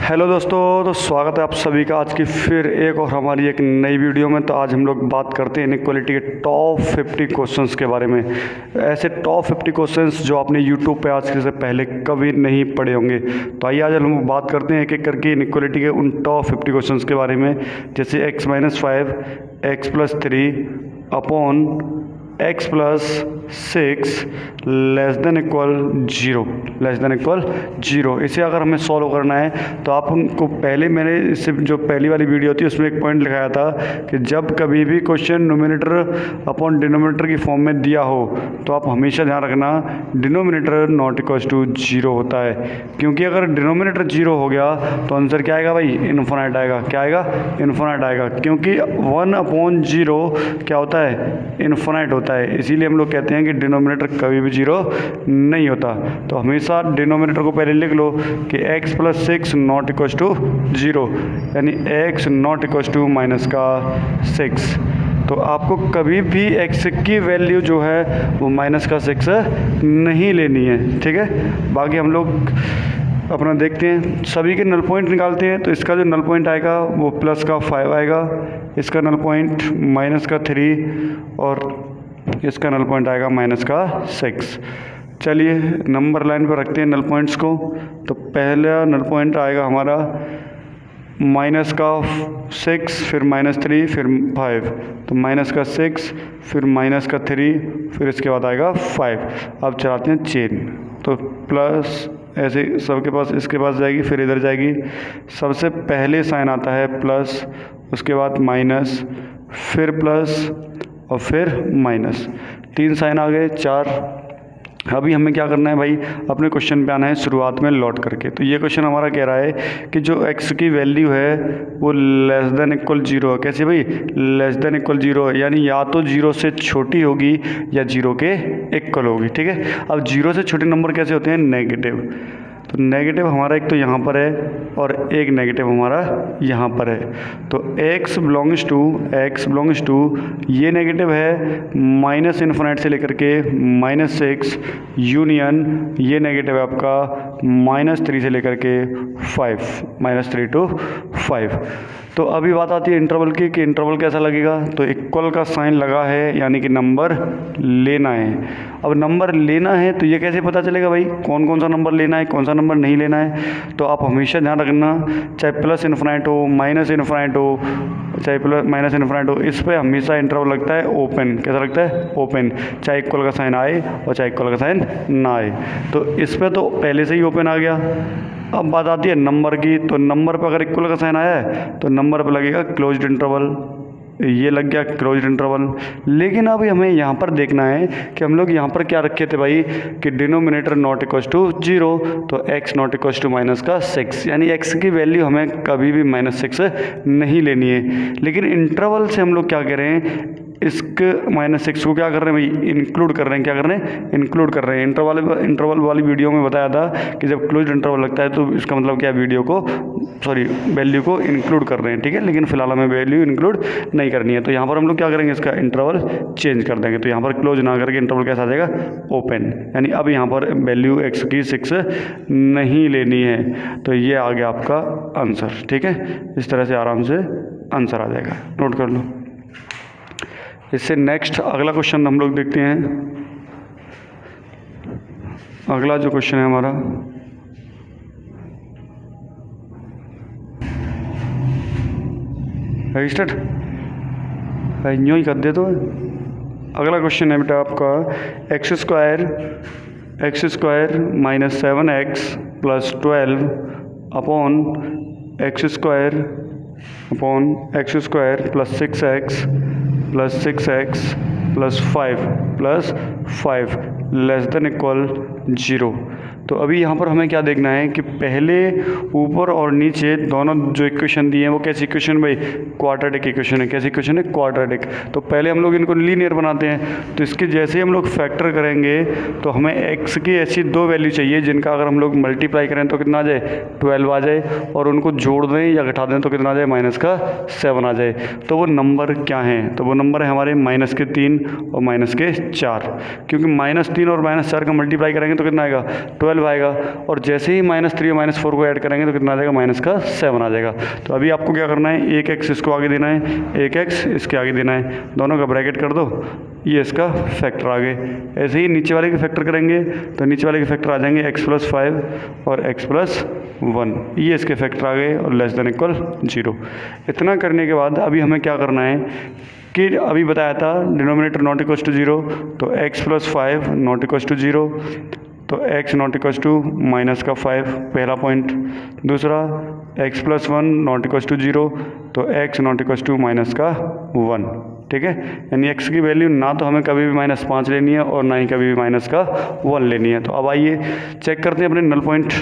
Hello दोस्तों, तो स्वागत है आप सभी का आज की फिर एक और हमारी एक नई वीडियो में। तो आज हम लोग बात करते हैं इनइक्वालिटी के टॉप 50 क्वेश्चंस के बारे में। ऐसे टॉप 50 क्वेश्चंस जो आपने यूट्यूब पे आज से पहले कभी नहीं पढ़े होंगे। तो आइए आज हम लोग बात करते हैं एक एक करके इनइक्वालिटी के उन टॉप 50 क्वेश्चंस के बारे में। जैसे x-5 x+3 upon x+6 less than equal 0। इसे अगर हमें सॉल्व करना है तो आप हमको पहले मैंने इससे जो पहली वाली वीडियो थी उसमें एक पॉइंट लिखाया था कि जब कभी भी क्वेश्चन नोमिनेटर अपॉन डिनोमिनेटर की फॉर्म में दिया हो तो आप हमेशा ध्यान रखना डिनोमिनेटर नॉट इक्वल टू 0 होता है। क्योंकि अगर डिनोमिनेटर 0 हो गया तो आंसर क्या आएगा भाई? इन्फिनिट आएगा। क्या आएगा? इन्फिनिट आएगा। क्योंकि 1/0 क्या होता है? इन्फिनिट होता है। इसीलिए हम लोग कहते हैं कि डिनोमिनेटर कभी भी 0 नहीं होता। तो हमेशा डिनोमिनेटर को पहले लिख लो कि x+6 नॉट इक्वल टू 0, यानी x नॉट इक्वल टू -6। तो आपको कभी भी x की वैल्यू जो है वो -6 नहीं लेनी है, ठीक है। बाकी हम लोग अपना देखते हैं, सभी के नल पॉइंट निकालते हैं। तो इसका जो नल पॉइंट आएगा वो +5 आएगा, इसका नल पॉइंट -3 और इसका नल पॉइंट आएगा -6। चलिए नंबर लाइन पर रखते हैं नल पॉइंट्स को। तो पहला नल पॉइंट आएगा हमारा -6 फिर -3 फिर 5। तो -6 फिर -3 फिर इसके बाद आएगा 5। अब चलाते हैं चेन। तो प्लस ऐसे सबके पास, इसके पास जाएगी फिर इधर जाएगी। सबसे पहले साइन आता है प्लस, उसके बाद माइनस, फिर प्लस और फिर माइनस। 3 साइन आ गए, 4। अभी हमें क्या करना है भाई? अपने क्वेश्चन पे आना है शुरुआत में लौट करके। तो ये क्वेश्चन हमारा कह रहा है कि जो x की वैल्यू है वो लेस देन इक्वल 0 है। कैसे भाई? लेस देन इक्वल 0 है, यानी या तो 0 से छोटी होगी या 0 के इक्वल होगी, ठीक है। अब 0 से छोटे नंबर कैसे होते हैं? नेगेटिव। तो नेगेटिव हमारा एक तो यहाँ पर है और एक नेगेटिव हमारा यहाँ पर है। तो x बिलोंग्स टू ये नेगेटिव है माइनस इन्फिनिट से लेकर के -6 यूनियन ये नेगेटिव है आपका -3 से लेकर के 5, -3 to 5। तो अभी बात आती है इंटरवल की कि इंटरवल कैसा लगेगा। तो इक्वल का साइन लगा है, यानी कि नंबर लेना है। अब नंबर लेना है तो ये कैसे पता चलेगा भाई कौन कौन सा नंबर लेना है, कौन सा नंबर नहीं लेना है? तो आप हमेशा ध्यान रखना, चाहे प्लस इन्फिनिट हो, माइनस इन्फिनिट हो, चाहे माइनस इन्फिनिट हो, इस पर हमेशा इंटरवल लगता है ओपन। कैसा लगता है? ओपन। चाहे इक्वल का साइन आए और चाहे इक्वल का साइन ना आए। तो इस पर तो पहले से ही ओपन आ गया। अब बात आती है नंबर की। तो नंबर पर अगर इक्वल का साइन आया है तो नंबर पर लगेगा क्लोज्ड इंटरवल। ये लग गया क्लोज्ड इंटरवल। लेकिन अभी हमें यहाँ पर देखना है कि हम लोग यहाँ पर क्या रखे थे भाई कि डिनोमिनेटर नॉट इक्वल टू 0, तो x नॉट इक्वल टू -6, यानी x की वैल्यू हमें कभी भी -6 नहीं लेनी है। लेकिन इंटरवल से हम लोग क्या करें, इसके -6 को क्या कर रहे हैं भाई? इंक्लूड कर रहे हैं। क्या कर रहे हैं? इंक्लूड कर रहे हैं। इंटरवल वाली वीडियो में बताया था कि जब क्लोज्ड इंटरवल लगता है तो इसका मतलब क्या, वैल्यू को इंक्लूड कर रहे हैं, ठीक है। लेकिन फिलहाल हमें वैल्यू इंक्लूड नहीं करनी है। तो यहाँ पर हम लोग क्या करेंगे, इसका इंटरवल चेंज कर देंगे। तो यहाँ पर क्लोज ना करके इंटरवल कैसा आ जाएगा? ओपन। यानी अब यहाँ पर वैल्यू x की 6 नहीं लेनी है। तो ये आ गया आपका आंसर, ठीक है। इस तरह से आराम से आंसर आ जाएगा, नोट कर लो। इससे नेक्स्ट अगला क्वेश्चन हम लोग देखते हैं। अगला जो क्वेश्चन है हमारा, रजिस्टर्ड यूँ ही कर दे। तो अगला क्वेश्चन है बेटा आपका x² -7x + 12 upon x² + 6x + 5 less than equal 0। तो अभी यहाँ पर हमें क्या देखना है कि पहले ऊपर और नीचे दोनों जो इक्वेशन दिए हैं वो कैसी इक्वेशन भाई? क्वाड्रेटिक इक्वेशन है। कैसी इक्वेशन है? क्वाड्रेटिक। तो पहले हम लोग इनको लीनियर बनाते हैं। तो इसके जैसे हम लोग फैक्टर करेंगे तो हमें x की ऐसी 2 वैल्यू चाहिए जिनका अगर हम लोग मल्टीप्लाई करें तो कितना आ जाए? 12 आ जाए, और उनको जोड़ दें या घटा दें तो कितना आ जाए? -7 आ जाए। तो वो नंबर क्या हैं? तो वो नंबर है हमारे -3 और -4। क्योंकि -3 और -4 का मल्टीप्लाई करेंगे तो कितना आएगा 12 आएगा, और जैसे ही -3 और -4 को ऐड करेंगे तो कितना आ जाएगा -7 आ जाएगा। तो अभी आपको क्या करना है, एक एक्स इसको आगे देना है, एक एक्स इसके आगे देना है, दोनों का ब्रैकेट कर दो, ये इसका फैक्टर आ गए। ऐसे ही नीचे वाले के फैक्टर करेंगे तो नीचे वाले के फैक्टर आ जाएंगे x+5 और x+1, ये इसके फैक्टर आ गए और <= 0। इतना करने के बाद अभी हमें क्या करना है कि अभी बताया था डिनोमिनेटर नॉट इक्वल टू 0, तो x+5 नॉट इक्वल टू 0, तो x नॉट इक्वल टू -5 पहला पॉइंट। दूसरा x+1 नॉट इक्वल टू 0, तो x नॉट इक्वल टू -1, ठीक है। यानी x की वैल्यू ना तो हमें कभी भी -5 लेनी है और ना ही कभी भी -1 लेनी है। तो अब आइए चेक करते हैं अपने नल पॉइंट,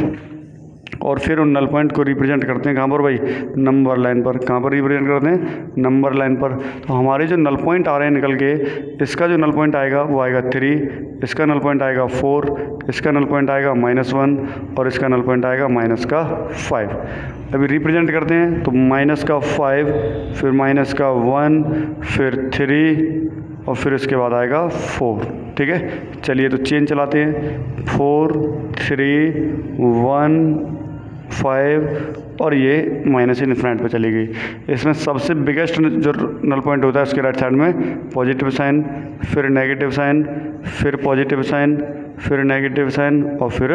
और फिर उन नल पॉइंट को रिप्रेजेंट करते हैं कहाँ पर भाई, नंबर लाइन पर। कहाँ पर रिप्रेजेंट करते हैं, नंबर लाइन पर। तो हमारे जो नल पॉइंट आ रहे हैं निकल के, इसका जो नल पॉइंट आएगा वो आएगा 3, इसका नल पॉइंट आएगा 4, इसका नल पॉइंट आएगा -1 और इसका नल पॉइंट आएगा -5। अभी रिप्रेजेंट करते हैं तो -5, फिर -1, फिर 3 और फिर इसके बाद आएगा 4, ठीक है। चलिए तो चेन चलाते हैं, 4 3 1 5 और ये -∞ पे चली गई। इसमें सबसे बिगेस्ट जो नल पॉइंट होता है उसके राइट साइड में पॉजिटिव साइन, फिर नेगेटिव साइन, फिर पॉजिटिव साइन, फिर नेगेटिव साइन और फिर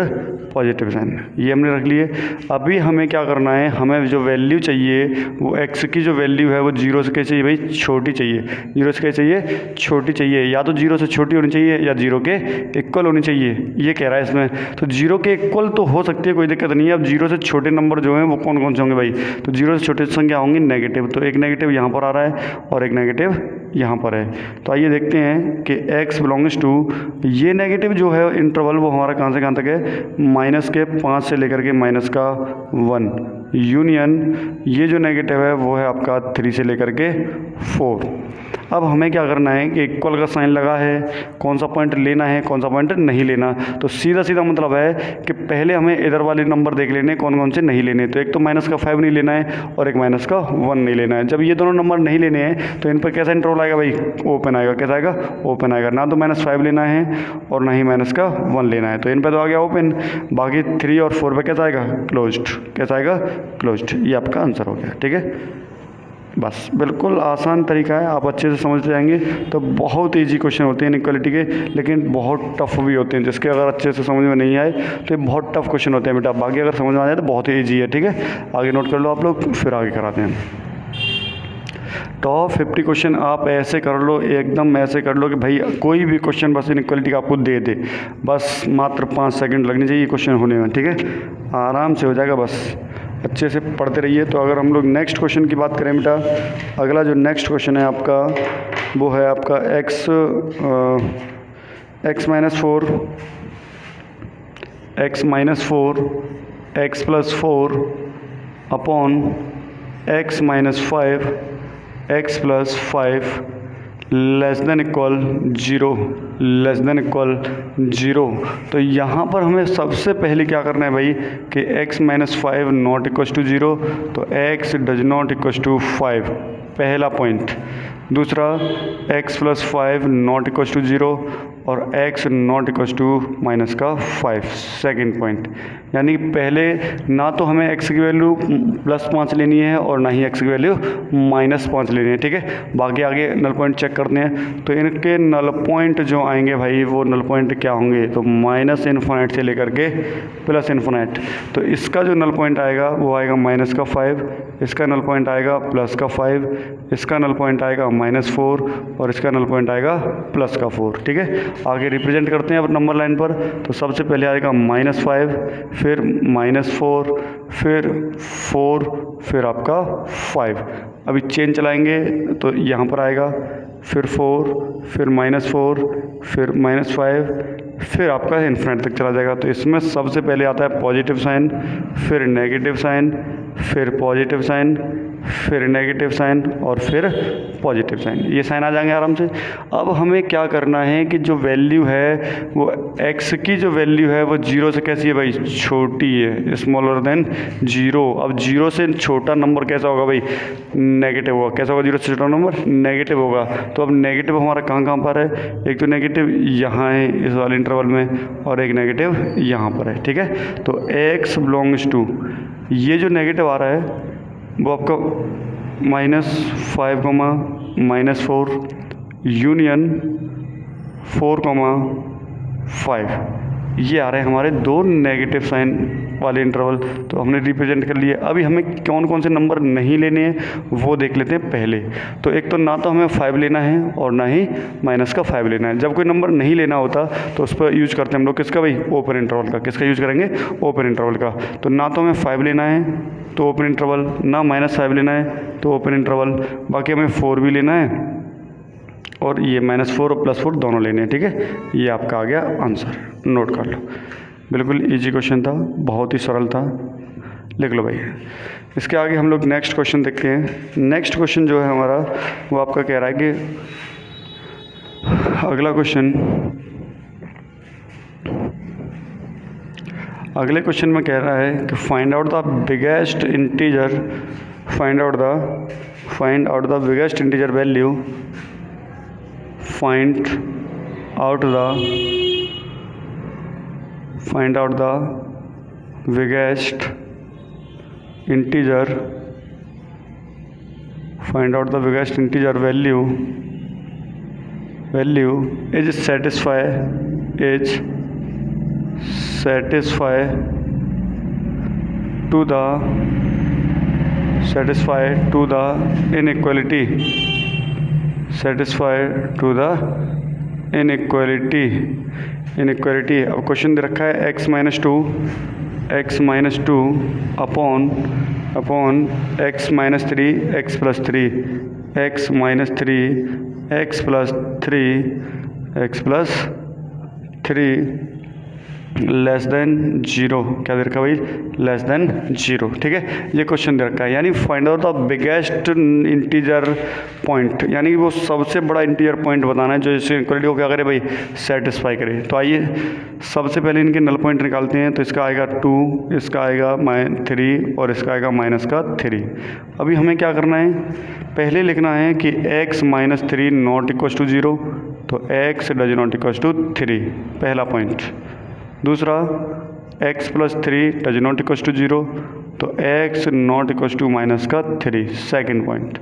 पॉजिटिव साइन, ये हमने रख लिए। अभी हमें क्या करना है, हमें जो वैल्यू चाहिए वो x की जो वैल्यू है वो 0 से क्या चाहिए भाई, छोटी चाहिए। 0 से क्या चाहिए, छोटी चाहिए। या तो 0 से छोटी होनी चाहिए या 0 के इक्वल होनी चाहिए, ये कह रहा है इसमें। तो 0 के इक्वल तो हो सकती है, कोई दिक्कत नहीं है। अब 0 से छोटे नंबर जो हैं वो कौन कौन से होंगे भाई, तो 0 से छोटे संख्या होंगी नेगेटिव। तो एक नेगेटिव यहाँ पर आ रहा है और एक नेगेटिव यहाँ पर है। तो आइए देखते हैं कि x बिलोंग्स टू, ये नेगेटिव जो है इंटरवल वो हमारा कहाँ से कहाँ तक है, -5 से लेकर के -1 यूनियन, ये जो नेगेटिव है वो है आपका 3 से लेकर के 4। अब हमें क्या करना है कि इक्वल का साइन लगा है, कौन सा पॉइंट लेना है कौन सा पॉइंट नहीं लेना। तो सीधा सीधा मतलब है कि पहले हमें इधर वाले नंबर देख लेने कौन कौन से नहीं लेने। तो एक तो -5 नहीं लेना है और एक -1 नहीं लेना है। जब ये दोनों नंबर नहीं लेने हैं तो इन पर कैसा इंटरवल आएगा भाई, ओपन आएगा। कैसा आएगा, ओपन आएगा। ना तो -5 लेना है और ना ही -1 लेना है, तो इन पर तो आ गया ओपन। बाकी 3 और 4 पे कैसा आएगा, क्लोज्ड। कैसा आएगा, क्लोज्ड। ये आपका आंसर हो गया, ठीक है। बस बिल्कुल आसान तरीका है, आप अच्छे से समझते जाएंगे तो बहुत इजी क्वेश्चन होते हैं इनइक्वालिटी के, लेकिन बहुत टफ भी होते हैं। जिसके अगर अच्छे से समझ में नहीं आए तो ये बहुत टफ क्वेश्चन होते हैं बेटा। बाकी अगर समझ में आ जाए तो बहुत ही ईजी है, ठीक है। आगे नोट कर लो आप लोग, फिर आगे कराते हैं। टॉप 50 क्वेश्चन आप ऐसे कर लो, एकदम ऐसे कर लो कि भाई कोई भी क्वेश्चन बस इनइक्वालिटी का आपको दे दे, बस मात्र 5 सेकंड लगने चाहिए क्वेश्चन होने में, ठीक है। आराम से हो जाएगा, बस अच्छे से पढ़ते रहिए। तो अगर हम लोग नेक्स्ट क्वेश्चन की बात करें बेटा, अगला जो नेक्स्ट क्वेश्चन है आपका वो है आपका x -4 x+4 upon x -5 x+5 <0 तो यहाँ पर हमें सबसे पहले क्या करना है भाई कि x -5 नॉट इक्वल टू 0, तो x does not equal to 5, पहला पॉइंट। दूसरा x+5 नॉट इक्वल टू 0 और x not equal to -5, second point. यानी पहले ना तो हमें x की वैल्यू +5 लेनी है और ना ही x की वैल्यू -5 लेनी है, ठीक है। बाकी आगे नल पॉइंट चेक करते हैं। तो इनके नल पॉइंट जो आएंगे भाई वो नल पॉइंट क्या होंगे, तो -∞ से लेकर के +∞। तो इसका जो नल पॉइंट आएगा वो आएगा -5, इसका नल पॉइंट आएगा +5, इसका नल पॉइंट आएगा -4 और इसका नल पॉइंट आएगा +4, ठीक है। आगे रिप्रेजेंट करते हैं अब नंबर लाइन पर। तो सबसे पहले आएगा -5, फिर -4, फिर 4, फिर आपका 5। अभी चेन चलाएंगे तो यहाँ पर आएगा फिर 4, फिर -4, फिर -5, फिर आपका इन्फिनिट तक चला जाएगा। तो इसमें सबसे पहले आता है पॉजिटिव साइन, फिर नेगेटिव साइन, फिर पॉजिटिव साइन, फिर नेगेटिव साइन और फिर पॉजिटिव साइन, ये साइन आ जाएंगे आराम से। अब हमें क्या करना है कि जो वैल्यू है वो x की जो वैल्यू है वो 0 से कैसी है भाई, छोटी है, स्मॉलर देन 0। अब 0 से छोटा नंबर कैसा होगा भाई, नेगेटिव होगा। कैसा होगा 0 से छोटा नंबर, नेगेटिव होगा। तो अब नेगेटिव हमारा कहाँ कहाँ पर है, एक तो नेगेटिव यहाँ है इस वाले इंटरवल में और एक नेगेटिव यहाँ पर है, ठीक है। तो x बिलोंग्स टू, ये जो नेगेटिव आ रहा है वो आपका -5, -4 यूनियन 4, 5, ये आ रहे हैं हमारे दो नेगेटिव साइन वाले इंटरवल। तो हमने रिप्रेजेंट कर लिए। अभी हमें कौन कौन से नंबर नहीं लेने हैं वो देख लेते हैं पहले। तो एक तो ना तो हमें 5 लेना है और ना ही -5 लेना है। जब कोई नंबर नहीं लेना होता तो उस पर यूज करते हैं हम लोग किसका भाई, ओपन इंटरवल का। किसका यूज करेंगे, ओपन इंटरवल का। तो ना तो हमें 5 लेना है तो ओपन इंटरवल, ना -5 लेना है तो ओपन इंटरवल, बाकी हमें 4 भी लेना है और ये -4 और +4 दोनों लेने हैं, ठीक है। ये आपका आ गया आंसर, नोट कर लो। बिल्कुल इजी क्वेश्चन था, बहुत ही सरल था, लिख लो भाई। इसके आगे हम लोग नेक्स्ट क्वेश्चन देखते हैं। नेक्स्ट क्वेश्चन जो है हमारा वो आपका कह रहा है कि अगले क्वेश्चन में कह रहा है कि find out the biggest integer, find out the biggest integer value, find out the biggest integer value is satisfy to the inequality, inequality. अब क्वेश्चन दे रखा है x -2 upon x -3 x + 3 x + 3 less than 0, क्या दे रखा है भाई, less than 0, ठीक है। ये क्वेश्चन दे रखा है, यानी find out the biggest integer point, यानी वो सबसे बड़ा इंटीजर पॉइंट बताना है जो इस इक्वलिटी को क्या करे भाई, सेटिस्फाई करे। तो आइए सबसे पहले इनके नल पॉइंट निकालते हैं। तो इसका आएगा 2, इसका आएगा -3 और इसका आएगा -3। अभी हमें क्या करना है, पहले लिखना है कि x -3 नॉट इक्वल टू 0, तो x does not equal to 3, पहला पॉइंट। दूसरा x + 3 does not equal to 0, तो x not equal to -3, second point.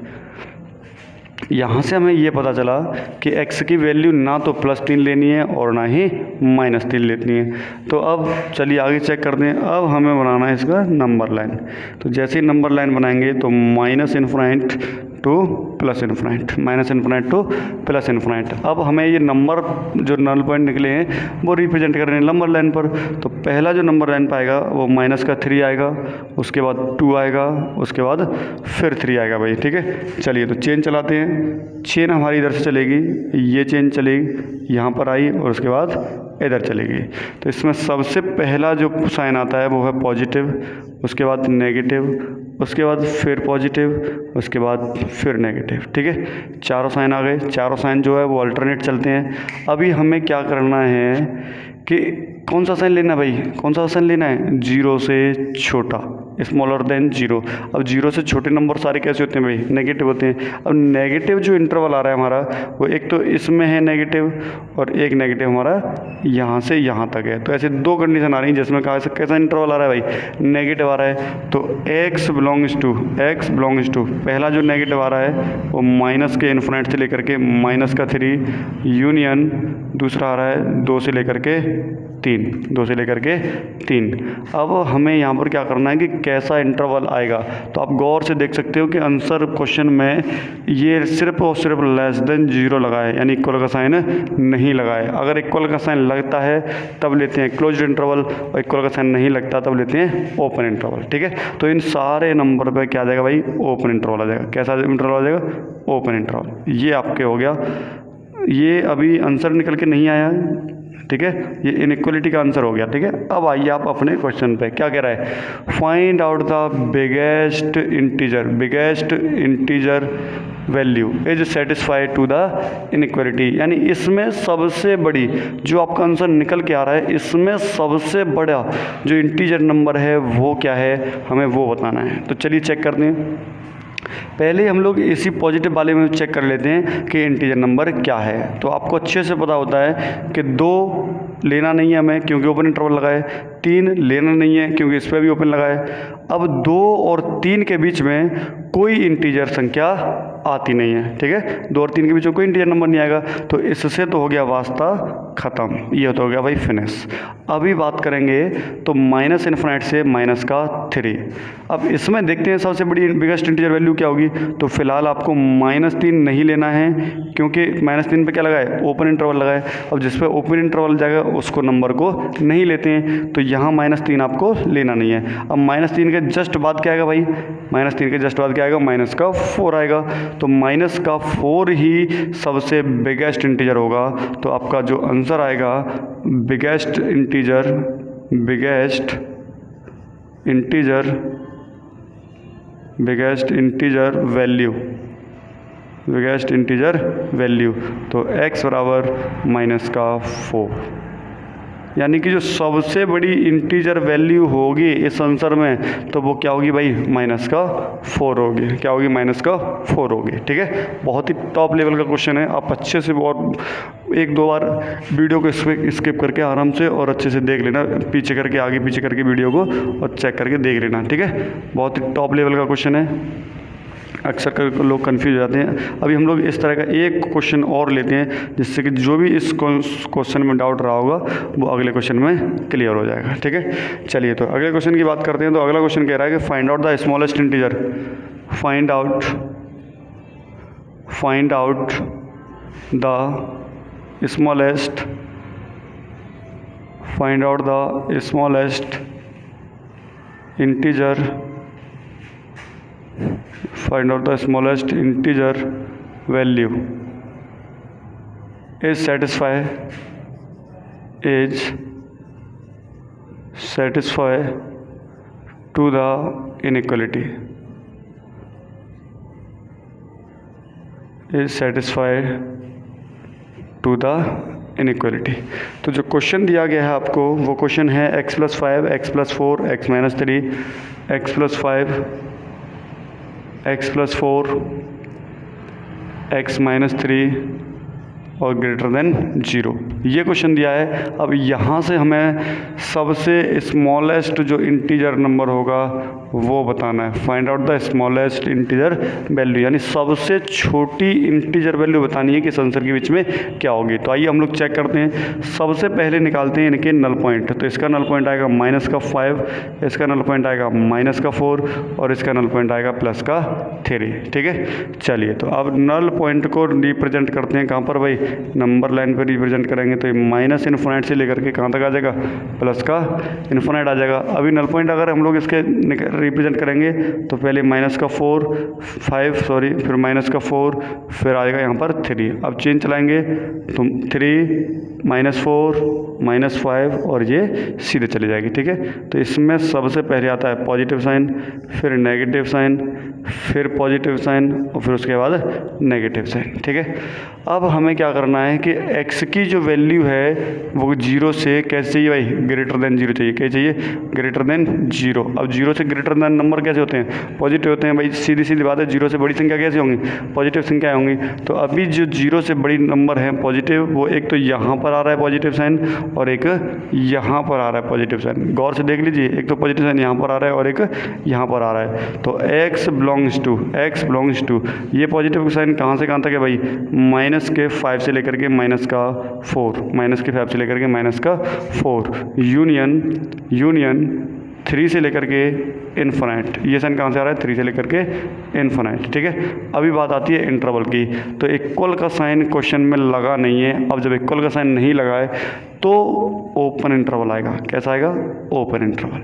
यहाँ से हमें ये पता चला कि x की वैल्यू ना तो +3 लेनी है और ना ही -3 लेनी है। तो अब चलिए आगे चेक करते हैं। अब हमें बनाना है इसका नंबर लाइन। तो जैसे ही नंबर लाइन बनाएंगे तो -∞ टू +∞, टू +∞। अब हमें ये नंबर जो नल पॉइंट निकले हैं वो रिप्रेजेंट कर रहे हैं नंबर लाइन पर। तो पहला जो नंबर लाइन पाएगा वो -3 आएगा, उसके बाद 2 आएगा, उसके बाद फिर 3 आएगा भाई, ठीक है। चलिए तो चेन चलाते हैं। चेन हमारी इधर से चलेगी, ये चेन चलेगी, यहाँ पर आई और उसके बाद इधर चलेगी। तो इसमें सबसे पहला जो साइन आता है वो है पॉजिटिव, उसके बाद नेगेटिव, उसके बाद फिर पॉजिटिव, उसके बाद फिर नेगेटिव, ठीक है। चारों साइन आ गए। चारों साइन जो है वो अल्टरनेट चलते हैं। अभी हमें क्या करना है कि कौन सा साइन लेना है भाई, कौन सा साइन लेना है, 0 से छोटा, स्मॉलर देन 0। अब 0 से छोटे नंबर सारे कैसे होते हैं भाई, नेगेटिव होते हैं। अब नेगेटिव जो इंटरवल आ रहा है हमारा वो एक तो इसमें है नेगेटिव और एक नेगेटिव हमारा यहाँ से यहाँ तक है। तो ऐसे दो कंडीशन आ रही हैं जिसमें कैसा इंटरवल आ रहा है भाई, नेगेटिव आ रहा है। तो x बिलोंग्स टू पहला जो नेगेटिव आ रहा है वो माइनस के इन्फिनिट से लेकर के -3 यूनियन, दूसरा आ रहा है 2 से लेकर के 3। अब हमें यहाँ पर क्या करना है कि कैसा इंटरवल आएगा। तो आप गौर से देख सकते हो कि आंसर क्वेश्चन में ये सिर्फ और सिर्फ लेस देन 0 लगा है, यानी इक्वल का साइन नहीं लगा है। अगर इक्वल का साइन लगता है तब लेते हैं क्लोज्ड इंटरवल, और इक्वल का साइन नहीं लगता तब लेते हैं ओपन इंटरवल, ठीक है। तो इन सारे नंबर पे क्या आ जाएगा भाई, ओपन इंटरवल आ जाएगा। कैसा इंटरवल आ जाएगा, ओपन इंटरवल। ये आपके हो गया। ये अभी आंसर निकल के नहीं आया, ठीक है, ये इनइक्वलिटी का आंसर हो गया। ठीक है, अब आइए आप अपने क्वेश्चन पे, क्या कह रहा है, find out the biggest integer value is satisfied to the inequality, यानी इसमें सबसे बड़ी जो आपका आंसर निकल के आ रहा है, इसमें सबसे बड़ा जो इंटीजर नंबर है वो क्या है, हमें वो बताना है। तो चलिए चेक करते हैं। पहले हम लोग इसी पॉजिटिव वाले में चेक कर लेते हैं कि इंटीजर नंबर क्या है। तो आपको अच्छे से पता होता है कि 2 लेना नहीं है हमें क्योंकि ओपन इंटरवल लगा है, 3 लेना नहीं है क्योंकि इस पर भी ओपन लगा है। अब 2 और 3 के बीच में कोई इंटीजर संख्या आती नहीं है। ठीक है, 2 और 3 के बीच में कोई इंटीजर नंबर नहीं आएगा, तो इससे तो हो गया वास्ता ख़त्म, ये तो हो गया भाई फिनिश। अभी बात करेंगे तो माइनस इन्फिनिट से माइनस का 3। अब इसमें देखते हैं सबसे बड़ी बिगेस्ट इंटीजर वैल्यू क्या होगी। तो फिलहाल आपको -3 नहीं लेना है क्योंकि -3 पे क्या लगा है, ओपन इंटरवल लगा है। अब जिस पे ओपन इंटरवल जाएगा उसको नंबर को नहीं लेते हैं, तो यहाँ -3 आपको लेना नहीं है। अब -3 के जस्ट बाद क्या आएगा भाई, -3 के जस्ट बाद क्या आएगा, माइनस का 4 आएगा। तो माइनस का 4 ही सबसे बिगेस्ट इंटीजर होगा। तो आपका जो आंसर आएगा बिगेस्ट इंटीजर वैल्यू, तो x बराबर -4, यानी कि जो सबसे बड़ी इंटीजर वैल्यू होगी इस आंसर में तो वो क्या होगी भाई, -4 होगी। क्या होगी, -4 होगी। ठीक है, बहुत ही टॉप लेवल का क्वेश्चन है। आप अच्छे से बहुत 1-2 बार वीडियो को स्किप करके आराम से और अच्छे से देख लेना, पीछे करके आगे पीछे करके वीडियो को और चेक करके देख लेना। ठीक है, बहुत ही टॉप लेवल का क्वेश्चन है, अक्सर कर लोग कंफ्यूज हो जाते हैं। अभी हम लोग इस तरह का एक क्वेश्चन और लेते हैं जिससे कि जो भी इस क्वेश्चन में डाउट रहा होगा वो अगले क्वेश्चन में क्लियर हो जाएगा। ठीक है, चलिए तो अगले क्वेश्चन की बात करते हैं। तो अगला क्वेश्चन कह रहा है कि find out the smallest integer, find out the smallest integer value is satisfy to the inequality, तो जो क्वेश्चन दिया गया है आपको वो क्वेश्चन है x+5, x+4, x-3, x+5, x+4, x-3 और ग्रेटर देन 0, ये क्वेश्चन दिया है। अब यहाँ से हमें सबसे स्मॉलेस्ट जो इंटीजर नंबर होगा वो बताना है। Find out the smallest integer value, यानी सबसे छोटी इंटीजर वैल्यू बतानी है कि इस आंसर के बीच में क्या होगी। तो आइए हम लोग चेक करते हैं। सबसे पहले निकालते हैं इनके नल पॉइंट। तो इसका नल पॉइंट आएगा -5, इसका नल पॉइंट आएगा -4 और इसका नल पॉइंट आएगा +3। ठीक है, चलिए तो अब नल पॉइंट को रिप्रेजेंट करते हैं कहाँ पर भाई, नंबर लाइन पर रिप्रेजेंट करेंगे। तो माइनस इन्फिनिट से लेकर के कहाँ तक आ जाएगा, प्लस का इन्फिनिट आ जाएगा। अभी नल पॉइंट अगर हम लोग इसके रिप्रेजेंट करेंगे तो पहले -4, फिर -4, फिर आएगा यहाँ पर 3। अब चेन चलाएंगे तो 3, -4, -5 और ये सीधे चली जाएगी। ठीक है, तो इसमें सबसे पहले आता है पॉजिटिव साइन, फिर नेगेटिव साइन, फिर पॉजिटिव साइन और फिर उसके बाद नेगेटिव साइन। ठीक है, अब हमें क्या करना है कि x की जो वैल्यू है वो 0 से कैसे चाहिए भाई, ग्रेटर देन 0 चाहिए। क्या चाहिए, ग्रेटर देन 0। अब 0 से ग्रेटर देन नंबर कैसे होते हैं, पॉजिटिव होते हैं भाई, सीधी सीधी बात है। 0 से बड़ी संख्या कैसी होंगी, पॉजिटिव संख्या होंगी। तो अभी जो 0 से बड़ी नंबर है पॉजिटिव, वो एक तो यहाँ पर आ रहा है पॉजिटिव साइन और एक यहाँ पर आ रहा है पॉजिटिव साइन। गौर से देख लीजिए, एक तो पॉजिटिव साइन यहाँ पर आ रहा है और एक यहाँ पर आ रहा है। तो x बिलोंग्स टू ये पॉजिटिव साइन कहाँ से कहाँ तक है भाई, -5 से लेकर के -4, -5 से लेकर के -4, यूनियन 3 से लेकर के इन्फिनिट। ये साइन कहाँ से आ रहा है, 3 से लेकर के इन्फिनिट। ठीक है, अभी बात आती है इंटरवल की। तो इक्वल का साइन क्वेश्चन में लगा नहीं है। अब जब इक्वल का साइन नहीं लगा है तो ओपन इंटरवल आएगा। कैसा आएगा, ओपन इंटरवल।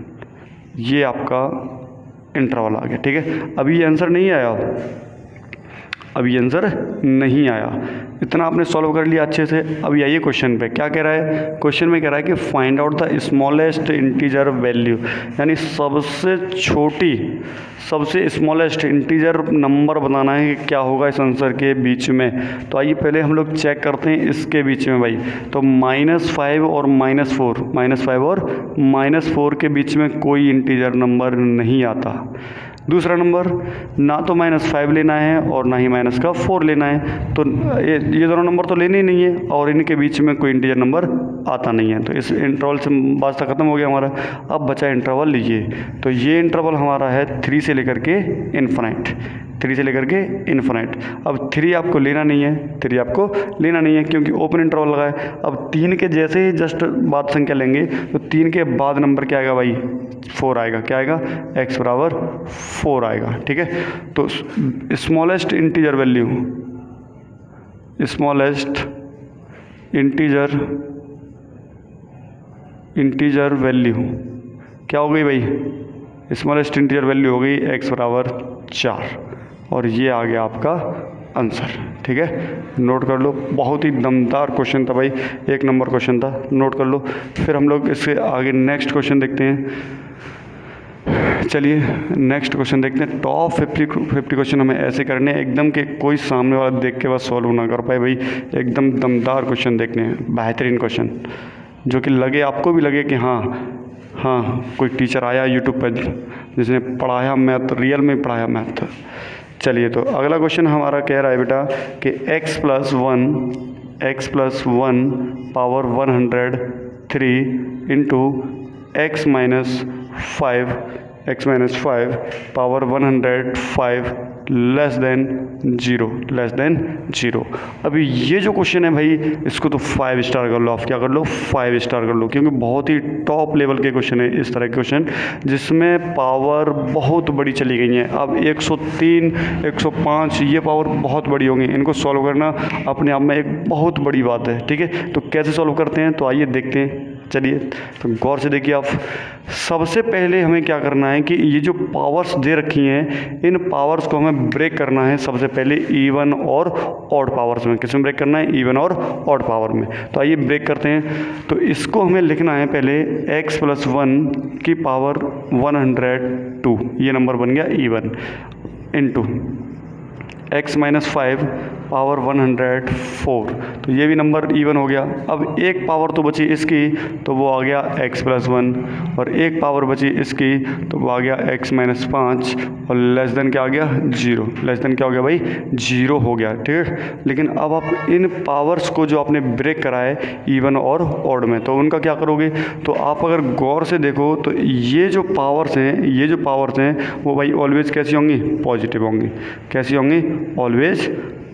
ये आपका इंटरवल आ गया। ठीक है, अभी ये आंसर नहीं आया अब ये आंसर नहीं आया। इतना आपने सॉल्व कर लिया अच्छे से। अब आइए क्वेश्चन पे, क्या कह रहा है? क्वेश्चन में कह रहा है कि find out the smallest integer value, यानी सबसे छोटी, सबसे स्मॉलेस्ट इंटीजर नंबर बनाना है कि क्या होगा इस आंसर के बीच में। तो आइए पहले हम लोग चेक करते हैं इसके बीच में भाई। तो -5 और -4, -5 और -4 के बीच में कोई इंटीजर नंबर नहीं आता। दूसरा नंबर, ना तो -5 लेना है और ना ही -4 लेना है, तो ये दोनों नंबर तो लेने ही नहीं है, और इनके बीच में कोई इंटीजर नंबर आता नहीं है। तो इस इंटरवल से वास्ता ख़त्म हो गया हमारा। अब बचा इंटरवल लीजिए, तो ये इंटरवल हमारा है 3 से लेकर के इन्फिनाइट, 3 से लेकर के इन्फिनाइट। अब 3 आपको लेना नहीं है, 3 आपको लेना नहीं है क्योंकि ओपन इंटरवल लगा है। अब 3 के जैसे ही जस्ट बाद संख्या लेंगे तो 3 के बाद नंबर क्या आएगा भाई? 4 आएगा। क्या आएगा? x बराबर 4 आएगा। ठीक है, तो smallest integer value, smallest integer value क्या हो गई भाई? स्मॉलेस्ट इंटीजर वैल्यू हो गई x बराबर 4, और ये आ गया आपका आंसर। ठीक है, नोट कर लो। बहुत ही दमदार क्वेश्चन था भाई, 1 नंबर क्वेश्चन था, नोट कर लो। फिर हम लोग इससे आगे नेक्स्ट क्वेश्चन देखते हैं। चलिए नेक्स्ट क्वेश्चन देखते हैं। टॉप 50 क्वेश्चन हमें ऐसे करने हैं एकदम कि कोई सामने वाला देख के बस सॉल्व ना कर पाए भाई। एकदम दमदार क्वेश्चन देखने हैं, बेहतरीन क्वेश्चन, जो कि लगे, आपको भी लगे कि हाँ कोई टीचर आया यूट्यूब पर जिसने पढ़ाया मैथ, रियल में पढ़ाया मैथ। चलिए, तो अगला क्वेश्चन हमारा कह रहा है बेटा कि x + 1 power 103 into x - 5 power 105 less than 0। अभी ये जो क्वेश्चन है भाई, इसको तो 5 स्टार कर लो आप। क्या कर लो? 5 स्टार कर लो, क्योंकि बहुत ही टॉप लेवल के क्वेश्चन है इस तरह के क्वेश्चन जिसमें पावर बहुत बड़ी चली गई है। अब 103, 105 ये पावर बहुत बड़ी होंगी, इनको सॉल्व करना अपने आप में एक बहुत बड़ी बात है। ठीक है, तो कैसे सॉल्व करते हैं, तो आइए देखते हैं। चलिए, तो गौर से देखिए आप। सबसे पहले हमें क्या करना है कि ये जो पावर्स दे रखी हैं, इन पावर्स को हमें ब्रेक करना है सबसे पहले इवन और ऑड पावर्स में। किस में ब्रेक करना है? इवन और ऑड पावर में। तो आइए ब्रेक करते हैं। तो इसको हमें लिखना है पहले x + 1 की पावर 102, ये नंबर बन गया इवन, इंटू x - 5 पावर 104, तो ये भी नंबर इवन हो गया। अब एक पावर तो बची इसकी, तो वो आ गया x + 1, और एक पावर बची इसकी, तो वो आ गया x - 5, और लेस देन क्या आ गया? 0। लेस देन क्या हो गया भाई? 0 हो गया। ठीक है, लेकिन अब आप इन पावर्स को जो आपने ब्रेक करा है इवन और ऑड में, तो उनका क्या करोगे? तो आप अगर गौर से देखो तो ये जो पावर्स हैं वो भाई ऑलवेज कैसी होंगी? पॉजिटिव होंगी। कैसी होंगी? ऑलवेज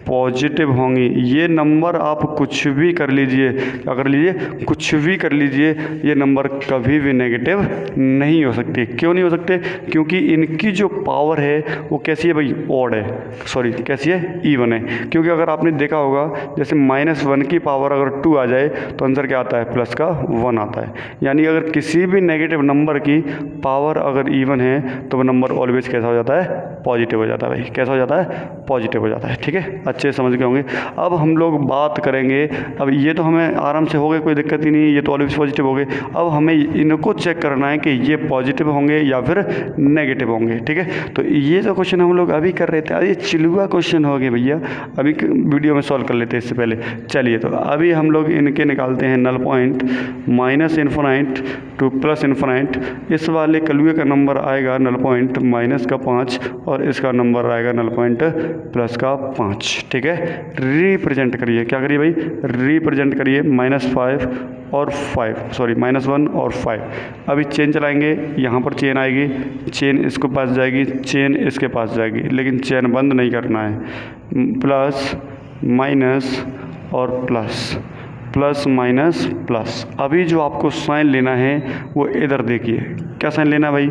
पॉजिटिव होंगी। ये नंबर आप कुछ भी कर लीजिए, क्या कर लीजिए? कुछ भी कर लीजिए, ये नंबर कभी भी नेगेटिव नहीं हो सकते। क्यों नहीं हो सकते? क्योंकि इनकी जो पावर है वो कैसी है भाई? ऑड है, सॉरी कैसी है? इवन है। क्योंकि अगर आपने देखा होगा जैसे -1 की पावर अगर 2 आ जाए तो आंसर क्या आता है? प्लस का 1 आता है। यानी अगर किसी भी नेगेटिव नंबर की पावर अगर इवन है तो वो नंबर ऑलवेज कैसा हो जाता है? पॉजिटिव हो जाता है भाई। कैसा हो जाता है? पॉजिटिव हो जाता है। ठीक है, अच्छे समझ गए होंगे। अब हम लोग बात करेंगे, अब ये तो हमें आराम से हो गए, कोई दिक्कत ही नहीं, ये तो ऑलवेज पॉजिटिव हो गए। अब हमें इनको चेक करना है कि ये पॉजिटिव होंगे या फिर नेगेटिव होंगे। ठीक है, तो ये जो क्वेश्चन हम लोग अभी कर रहे थे, ये चिलुआ क्वेश्चन हो गए भैया, अभी वीडियो में सॉल्व कर लेते हैं इससे पहले। चलिए, तो अभी हम लोग इनके निकालते हैं नल पॉइंट, -∞ टू +∞। इस वाले कलुए का नंबर आएगा नल पॉइंट -5, और इसका नंबर आएगा नल पॉइंट +5। ठीक है, रिप्रेजेंट करिए। क्या करिए भाई? रिप्रेजेंट करिए -1 और 5। अभी चेन चलाएंगे, यहाँ पर चेन आएगी, चेन इसको पास जाएगी, चेन इसके पास जाएगी, लेकिन चेन बंद नहीं करना है। प्लस माइनस और प्लस, प्लस माइनस प्लस। अभी जो आपको साइन लेना है वो इधर देखिए, क्या साइन लेना है भाई?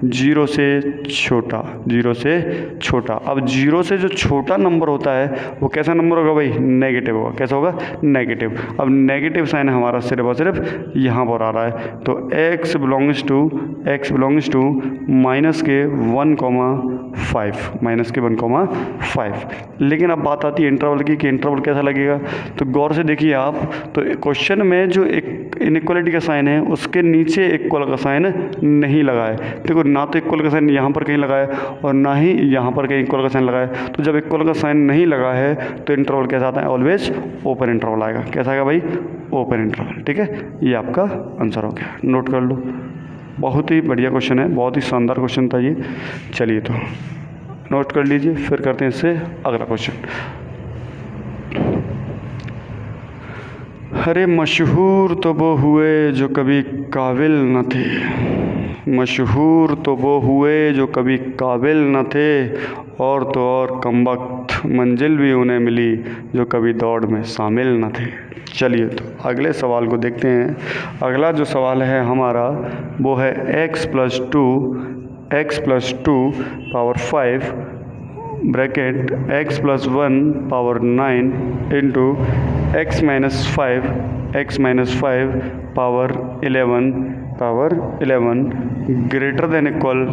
जीरो से छोटा, जीरो से छोटा। अब जीरो से जो छोटा नंबर होता है वो कैसा नंबर होगा भाई? नेगेटिव होगा। कैसा होगा? नेगेटिव। अब नेगेटिव साइन हमारा सिर्फ और सिर्फ यहाँ पर आ रहा है, तो x बिलोंग्स टू माइनस के 1,5, माइनस के 1,5। लेकिन अब बात आती है इंटरवल की कि इंटरवल कैसा लगेगा। तो गौर से देखिए आप, तो क्वेश्चन में जो एक इनइक्वालिटी का साइन है उसके नीचे इक्वल का साइन नहीं लगा है। देखो, ना तो इक्वल का साइन यहाँ पर कहीं लगा है और ना ही यहाँ पर कहीं इक्वल का साइन लगा है। तो जब इक्वल का साइन नहीं लगा है तो इंटरवल कैसा आता है? ऑलवेज ओपन इंटरवल आएगा। कैसा आएगा भाई? Open interval. ठीक है, ये आपका आंसर हो गया, नोट कर लो। बहुत ही बढ़िया क्वेश्चन है, बहुत ही शानदार क्वेश्चन था ये। चलिए तो नोट कर लीजिए, फिर करते हैं इससे अगला क्वेश्चन। अरे मशहूर तो वो हुए जो कभी काबिल न थे, मशहूर तो वो हुए जो कभी काबिल न थे, और तो और कमबख्त मंजिल भी उन्हें मिली जो कभी दौड़ में शामिल न थे। चलिए तो अगले सवाल को देखते हैं। अगला जो सवाल है हमारा वो है x plus two power 5 bracket x plus 1 power 9 into x minus 5 power 11 greater than equal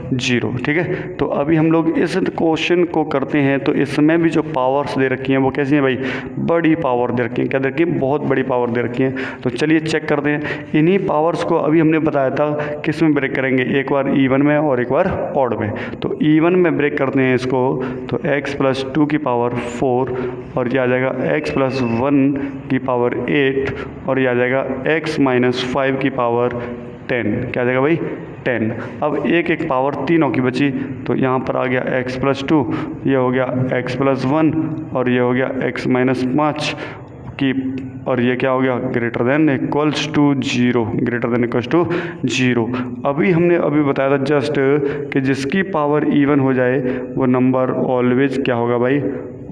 zero. ठीक है, तो अभी हम लोग इस क्वेश्चन को करते हैं। तो इसमें भी जो पावर्स दे रखी हैं वो कैसी हैं भाई? बड़ी पावर दे रखी हैं। क्या दे रखी है? बहुत बड़ी पावर दे रखी हैं। तो चलिए चेक करते हैं। इन्हीं पावर्स को अभी हमने बताया था किस में ब्रेक करेंगे, एक बार इवन में और एक बार ऑड में। तो इवन में ब्रेक करते हैं इसको, तो x प्लस 2 की पावर 4 और ये आ जाएगा x प्लस 1 की पावर 8 और ये आ जाएगा x माइनस 5 की पावर 10। क्या आ जाएगा भाई? 10। अब एक पावर तीनों की बची, तो यहाँ पर आ गया x प्लस 2, ये हो गया x प्लस 1 और ये हो गया x माइनस 5 की, और ये क्या हो गया? Greater than equals to zero. अभी हमने बताया था जस्ट कि जिसकी पावर इवन हो जाए वो नंबर ऑलवेज क्या होगा भाई?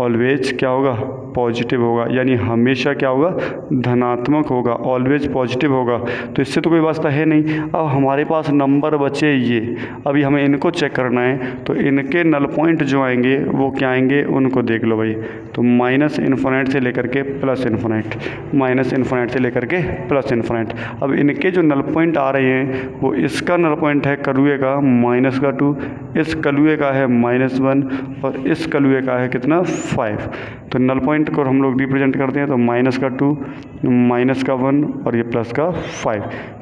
ऑलवेज क्या होगा? पॉजिटिव होगा, यानी हमेशा क्या होगा? धनात्मक होगा, ऑलवेज पॉजिटिव होगा। तो इससे तो कोई वास्ता है नहीं। अब हमारे पास नंबर बचे ये, अभी हमें इनको चेक करना है। तो इनके नल पॉइंट जो आएंगे वो क्या आएंगे, उनको देख लो भाई। तो माइनस इन्फिनिट से लेकर के प्लस इन्फिनिट, माइनस इन्फिनिट से लेकर के प्लस इन्फिनिट। अब इनके जो नल पॉइंट आ रहे हैं वो इसका नल पॉइंट है कलुए का माइनस का 2, इस कलुए का है माइनस 1 और इस कलुए का है कितना? 5। तो नल पॉइंट को हम लोग रिप्रेजेंट करते हैं, तो माइनस का 2, माइनस का 1 और ये प्लस का 5।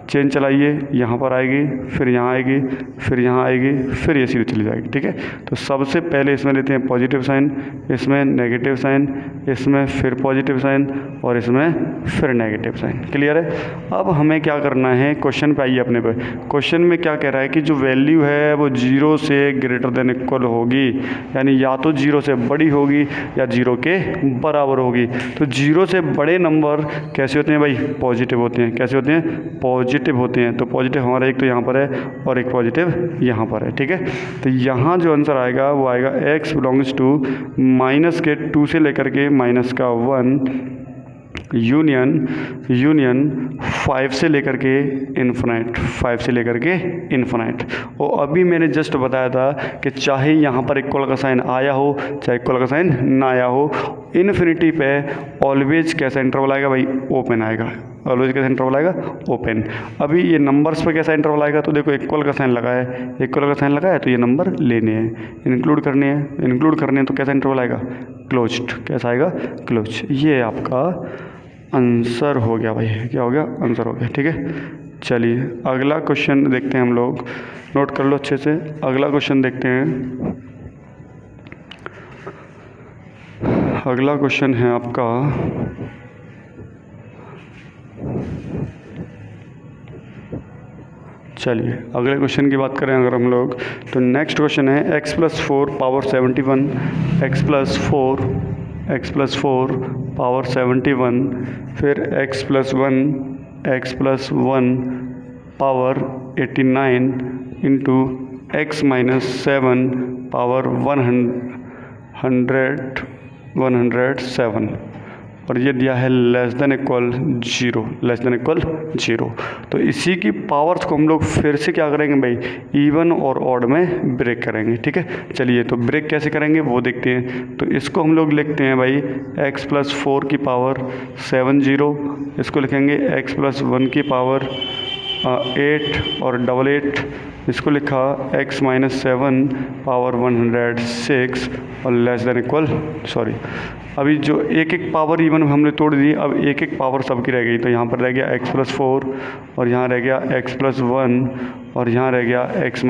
चेन चलाइए, यहाँ पर आएगी, फिर यहाँ आएगी, फिर यहाँ आएगी, फिर ये सीधे चली जाएगी। ठीक है, तो सबसे पहले इसमें लेते हैं पॉजिटिव साइन, इसमें नेगेटिव साइन, इसमें फिर पॉजिटिव साइन और इसमें फिर नेगेटिव साइन। क्लियर है? अब हमें क्या करना है, क्वेश्चन पे आइए अपने पे। क्वेश्चन में क्या कह रहा है कि जो वैल्यू है वो 0 से ग्रेटर देन इक्वल होगी, यानी या तो 0 से बड़ी होगी या 0 के बराबर होगी। तो 0 से बड़े नंबर कैसे होते हैं भाई? पॉजिटिव होते हैं। कैसे होते हैं? पॉजिटिव होते हैं। तो पॉजिटिव हमारा एक तो यहाँ पर है और एक पॉजिटिव यहाँ पर है। ठीक है, तो यहाँ जो आंसर आएगा वो आएगा x बिलोंग्स टू माइनस के 2 से लेकर के माइनस का 1 यूनियन 5 से लेकर के इन्फिनिट, 5 से लेकर के इन्फिनिट। और अभी मैंने जस्ट बताया था कि चाहे यहाँ पर इक्वल का साइन आया हो चाहे इक्वल का साइन ना आया हो, इन्फिनिटी पे ऑलवेज कैसा इंटरवल आएगा भाई? ओपन आएगा। ऑलवेज कैसा इंटरवल आएगा? ओपन। अभी ये नंबर्स पे कैसा इंटरवल आएगा? तो देखो इक्वल का साइन लगा है, इक्वल का साइन लगा है तो ये नंबर लेने हैं, इंक्लूड करने हैं, तो कैसा इंटरवल आएगा? क्लोज्ड। कैसा आएगा? क्लोज। ये आपका आंसर हो गया भाई। क्या हो गया? आंसर हो गया। ठीक है, चलिए अगला क्वेश्चन देखते हैं हम लोग। नोट कर लो अच्छे से, अगला क्वेश्चन देखते हैं। अगला क्वेश्चन है आपका चलिए अगले क्वेश्चन की बात करें अगर हम लोग, तो नेक्स्ट क्वेश्चन है x plus 4 power 71, x plus 4 power 71, फिर x plus 1 power 89 into x minus 7 power 107। और ये दिया है less than equal 0, less than equal 0। तो इसी की पावर्स को हम लोग फिर से क्या करेंगे भाई, इवन और ऑड में ब्रेक करेंगे। ठीक है, चलिए तो ब्रेक कैसे करेंगे वो देखते हैं। तो इसको हम लोग लिखते हैं भाई x + 4 की पावर 70, इसको लिखेंगे x + 1 की पावर 8 और 88, इसको लिखा x - 7 पावर 106 और लेस देन इक्वल, सॉरी अभी जो एक एक पावर इवन हमने तोड़ दी, अब एक एक पावर सबकी रह गई। तो यहाँ पर रह गया x + 4 और यहाँ रह गया x + 1 और यहाँ रह गया x -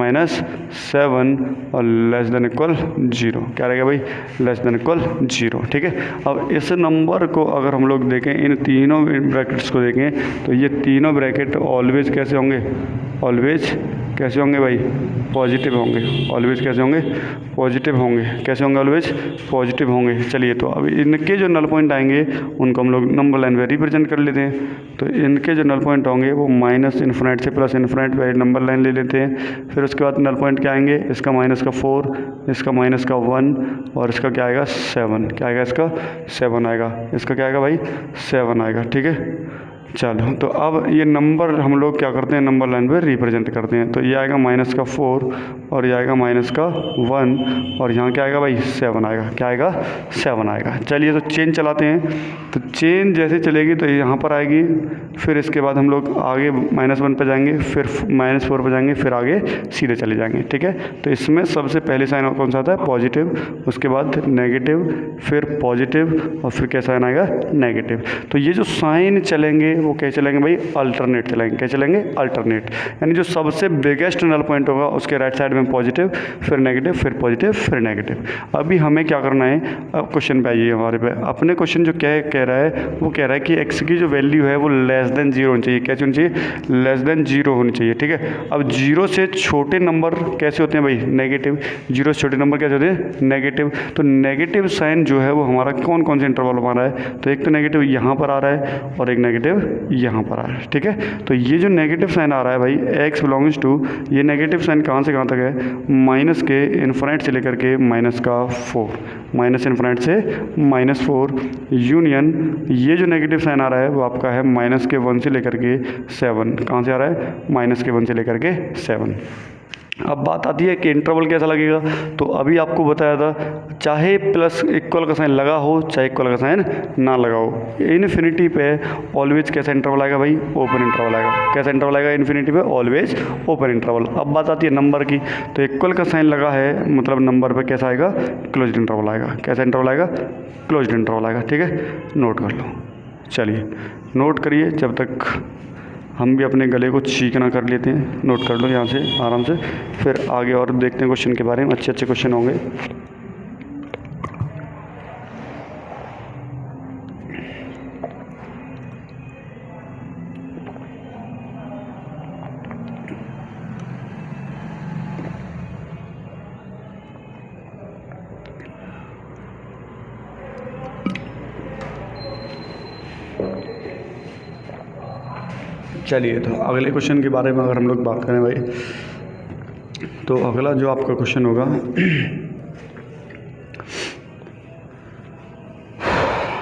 7 और लेस देन इक्वल 0। क्या रह गया भाई, लेस देन इक्वल 0। ठीक है, अब इस नंबर को अगर हम लोग देखें, इन तीनों ब्रैकेट्स को देखें, तो ये तीनों ब्रैकेट ऑलवेज कैसे होंगे, ऑलवेज कैसे होंगे भाई, पॉजिटिव होंगे। ऑलवेज कैसे होंगे, पॉजिटिव होंगे। कैसे होंगे, ऑलवेज पॉजिटिव होंगे। चलिए तो अब इनके जो नल पॉइंट आएंगे उनको हम लोग नंबर लाइन में रिप्रेजेंट कर लेते हैं। तो इनके जो नल पॉइंट होंगे वो -∞ से +∞ पे नंबर लाइन ले लेते हैं। फिर उसके बाद नल पॉइंट क्या आएंगे, इसका -4, इसका -1 और इसका क्या आएगा 7। क्या आएगा, इसका 7 आएगा। इसका क्या आएगा भाई, 7 आएगा। ठीक है, चलो तो अब ये नंबर हम लोग क्या करते हैं, नंबर लाइन पे रिप्रेजेंट करते हैं। तो ये आएगा -4 और ये आएगा -1 और यहाँ क्या आएगा भाई, 7 आएगा। क्या आएगा, 7 आएगा। चलिए तो चेन चलाते हैं। तो चेन जैसे चलेगी तो यहाँ पर आएगी, फिर इसके बाद हम लोग आगे -1 पे जाएंगे, फिर -4 पे जाएंगे, फिर आगे सीधे चले जाएंगे। ठीक है, तो इसमें सबसे पहले साइन कौन सा आता है, पॉजिटिव, उसके बाद नेगेटिव, फिर पॉजिटिव और फिर क्या साइन आएगा, नेगेटिव। तो ये जो साइन चलेंगे वो क्या चलेंगे भाई, अल्टरनेट चलेंगे। क्या चलेंगे, अल्टरनेट। यानी जो सबसे बिगेस्ट नल पॉइंट होगा उसके राइट साइड में पॉजिटिव, फिर नेगेटिव, फिर पॉजिटिव, फिर नेगेटिव। अभी हमें क्या करना है, अब क्वेश्चन पे आइए हमारे पे। अपने क्वेश्चन जो क्या कह रहा है, वो कह रहा है कि x की जो वैल्यू है वो लेस देन 0 होनी चाहिए। कैसे होनी चाहिए, लेस देन 0 होनी चाहिए। ठीक है, अब 0 से छोटे नंबर कैसे होते हैं भाई, नेगेटिव। 0 से छोटे नंबर कैसे होते हैं, नेगेटिव। तो नेगेटिव साइन जो है वो हमारा कौन कौन से इंटरवल में आ रहा है, तो एक तो नेगेटिव यहाँ पर आ रहा है और एक नेगेटिव यहाँ पर आ रहा है। ठीक है, तो ये जो नेगेटिव साइन आ रहा है भाई x बिलोंग्स टू, ये नेगेटिव साइन कहाँ से कहाँ तक है, माइनस के इन्फिनिट से लेकर के -4, -∞ से -4 यूनियन, ये जो नेगेटिव साइन आ रहा है वो आपका है -1 से लेकर के 7। कहाँ से आ रहा है, -1 से लेकर के 7। अब बात आती है कि इंटरवल कैसा लगेगा। तो अभी आपको बताया था, चाहे प्लस इक्वल का साइन लगा हो, चाहे इक्वल का साइन ना लगा हो, इन्फिनिटी पे ऑलवेज कैसा इंटरवल आएगा भाई, ओपन इंटरवल आएगा। कैसा इंटरवल आएगा, इन्फिनिटी पे ऑलवेज ओपन इंटरवल। अब बात आती है नंबर की। तो इक्वल का साइन लगा है मतलब नंबर पे कैसा आएगा, क्लोज्ड इंटरवल आएगा। कैसा इंटरवल आएगा, क्लोज्ड इंटरवल आएगा। ठीक है, नोट कर लो। चलिए नोट करिए, जब तक हम भी अपने गले को चीकना कर लेते हैं। नोट कर लो यहाँ से आराम से, फिर आगे और देखते हैं क्वेश्चन के बारे में। अच्छे अच्छे क्वेश्चन होंगे। चलिए तो अगले क्वेश्चन के बारे में अगर हम लोग बात करें भाई, तो अगला जो आपका क्वेश्चन होगा,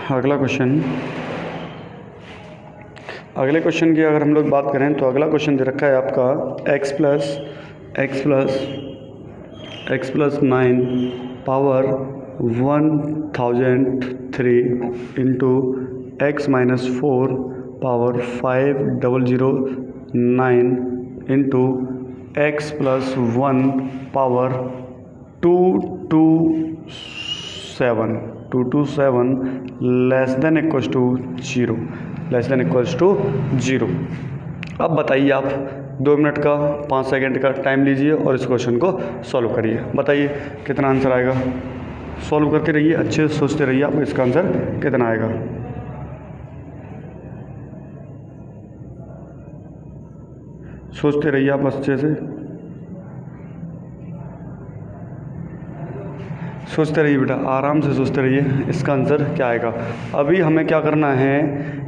अगले क्वेश्चन की अगर हम लोग बात करें तो अगला क्वेश्चन दे रखा है आपका x + 9 power 1003 into x - 4 power 5009 into x + 1 power 227 less than equals to 0, less than equals to 0। अब बताइए आप 2 मिनट का 5 सेकंड का टाइम लीजिए और इस क्वेश्चन को सॉल्व करिए। बताइए कितना आंसर आएगा, सॉल्व करते रहिए, अच्छे से सोचते रहिए आप इसका आंसर कितना आएगा। सोचते रहिए आप अच्छे से, सोचते रहिए बेटा, आराम से सोचते रहिए इसका आंसर क्या आएगा। अभी हमें क्या करना है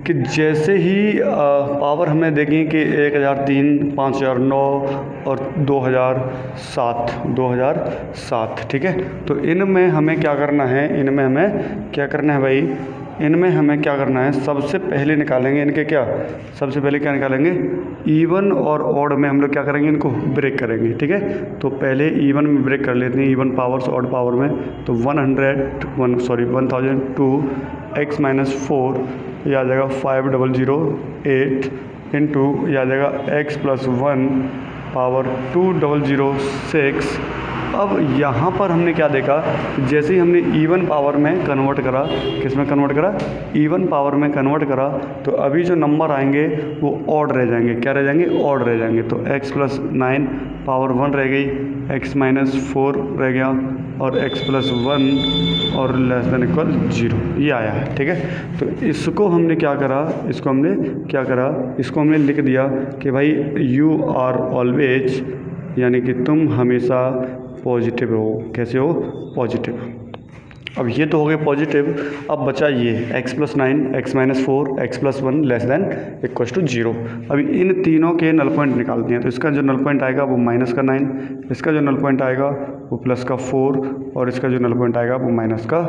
कि जैसे ही पावर हमें देखें कि 1003, 5009 और 2007, ठीक है। तो इनमें हमें क्या करना है, इनमें हमें क्या करना है भाई, इनमें हमें क्या करना है, सबसे पहले निकालेंगे इनके क्या, सबसे पहले क्या निकालेंगे, इवन और ऑड में हम लोग क्या करेंगे, इनको ब्रेक करेंगे। ठीक है, तो पहले इवन में ब्रेक कर लेते हैं, इवन पावर्स ऑड पावर में। तो 1002 x माइनस 4 ये आ जाएगा 5008 इंटू ये आ जाएगा x प्लस 1 पावर 2006। अब यहाँ पर हमने क्या देखा, जैसे ही हमने इवन पावर में कन्वर्ट करा, किस में कन्वर्ट करा, इवन पावर में कन्वर्ट करा, तो अभी जो नंबर आएंगे वो ऑड रह जाएंगे। क्या रह जाएंगे, ऑड रह जाएंगे। तो x प्लस 9 पावर 1 रह गई, x माइनस 4 रह गया और x प्लस 1 और लेस देन इक्वल 0 ये आया है। ठीक है, तो इसको हमने क्या करा, इसको हमने लिख दिया कि भाई यू आर ऑलवेज, यानी कि तुम हमेशा पॉजिटिव हो। कैसे हो, पॉजिटिव। अब ये तो हो गए पॉजिटिव। अब बचा ये x plus 9 x minus 4 x plus 1 less than equal to 0। अभी इन तीनों के नल पॉइंट निकालते हैं। तो इसका जो नल पॉइंट आएगा वो माइनस का 9, इसका जो नल पॉइंट आएगा वो प्लस का 4 और इसका जो नल पॉइंट आएगा वो माइनस का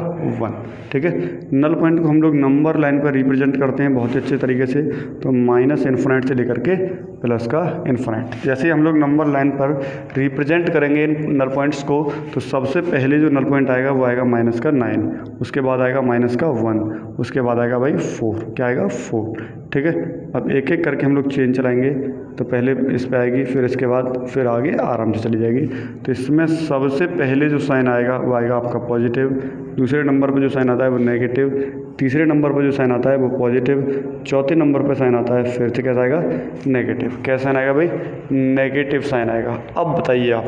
1। ठीक है, नल पॉइंट को हम लोग नंबर लाइन पर रिप्रेजेंट करते हैं बहुत ही अच्छे तरीके से। तो माइनस इन्फिनिट से लेकर के प्लस का इन्फिनिट, जैसे ही हम लोग नंबर लाइन पर रिप्रेजेंट करेंगे इन नल पॉइंट्स को, तो सबसे पहले जो नल पॉइंट आएगा वो आएगा माइनस का 9, उसके बाद आएगा माइनस का 1, उसके बाद आएगा भाई 4। क्या आएगा, 4। ठीक है, अब एक एक करके हम लोग चेन चलाएंगे। तो पहले इस पे आएगी, फिर इसके बाद फिर आगे आराम से चली जाएगी। तो इसमें सबसे पहले जो साइन आएगा वो आएगा आपका पॉजिटिव, दूसरे नंबर पर जो साइन आता है वो नेगेटिव, तीसरे नंबर पर जो साइन आता है वो पॉजिटिव, चौथे नंबर पर साइन आता है फिर से कैसा आएगा, नेगेटिव। कैसा साइन आएगा भाई, नेगेटिव साइन आएगा। अब बताइए, आप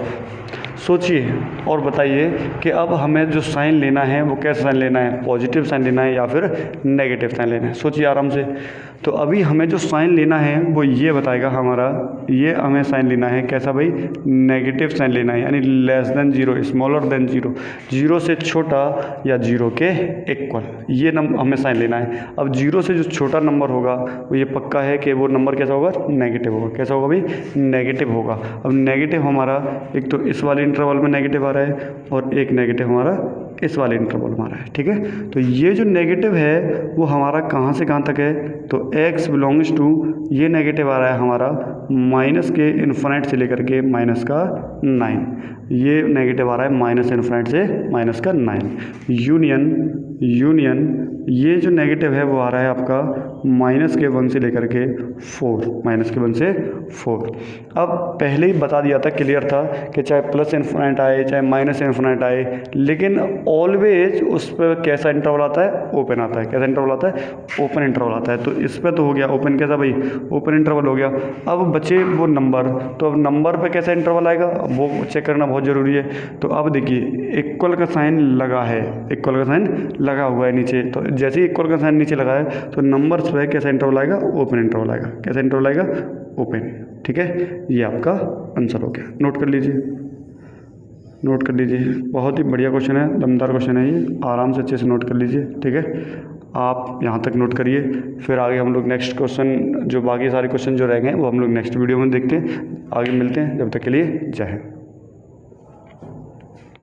सोचिए और बताइए कि अब हमें जो साइन लेना है वो कैसा साइन लेना है, पॉजिटिव साइन लेना है या फिर नेगेटिव साइन लेना है। सोचिए आराम से। तो अभी हमें जो साइन लेना है वो ये बताएगा हमारा, ये हमें साइन लेना है कैसा भाई, नेगेटिव साइन लेना है, यानी लेस देन 0, स्मॉलर देन 0, 0 से छोटा या 0 के इक्वल, ये हमें साइन लेना है। अब 0 से जो छोटा नंबर होगा वो ये पक्का है कि वो नंबर कैसा होगा, नेगेटिव होगा। कैसा होगा भाई, नेगेटिव होगा। अब नेगेटिव हमारा एक तो इस वाले इंटरवल में नेगेटिव आ रहा है और एक नेगेटिव हमारा इस वाले इंटरवल में आ रहा है। ठीक है, तो ये जो नेगेटिव है वो हमारा कहाँ से कहाँ तक है, तो x बिलोंग्स टू, ये नेगेटिव आ रहा है हमारा माइनस के इन्फिनिट से लेकर के माइनस का 9, ये नेगेटिव आ रहा है माइनस इन्फिनिट से माइनस का 9। यूनियन ये जो नेगेटिव है वो आ रहा है आपका माइनस के 1 से लेकर के 4, माइनस के 1 से 4। अब पहले ही बता दिया था, क्लियर था कि चाहे प्लस इन्फिनिट आए चाहे माइनस इन्फिनिट आए, लेकिन ऑलवेज उस पर कैसा इंटरवल आता है, ओपन आता है। कैसा इंटरवल आता है, ओपन इंटरवल आता है। तो इस पर तो हो गया ओपन, कैसा भाई, ओपन इंटरवल हो गया। अब बचे वो नंबर, तो अब नंबर पे कैसा इंटरवल आएगा वो चेक करना बहुत ज़रूरी है। तो अब देखिए इक्वल का साइन लगा है, इक्वल का साइन लगा हुआ है नीचे, तो जैसे ही इक्वल का साइन नीचे लगा है तो नंबर्स पे कैसा इंटरवल आएगा, ओपन इंटरवल आएगा। कैसा इंटरवल आएगा, ओपन। ठीक है, ये आपका आंसर हो गया। नोट कर लीजिए, नोट कर लीजिए, बहुत ही बढ़िया क्वेश्चन है, दमदार क्वेश्चन है ये, आराम से अच्छे से नोट कर लीजिए। ठीक है, आप यहाँ तक नोट करिए, फिर आगे हम लोग नेक्स्ट क्वेश्चन, जो बाकी सारे क्वेश्चन जो रह गए वो हम लोग नेक्स्ट वीडियो में देखते हैं। आगे मिलते हैं, जब तक के लिए जय हिंद।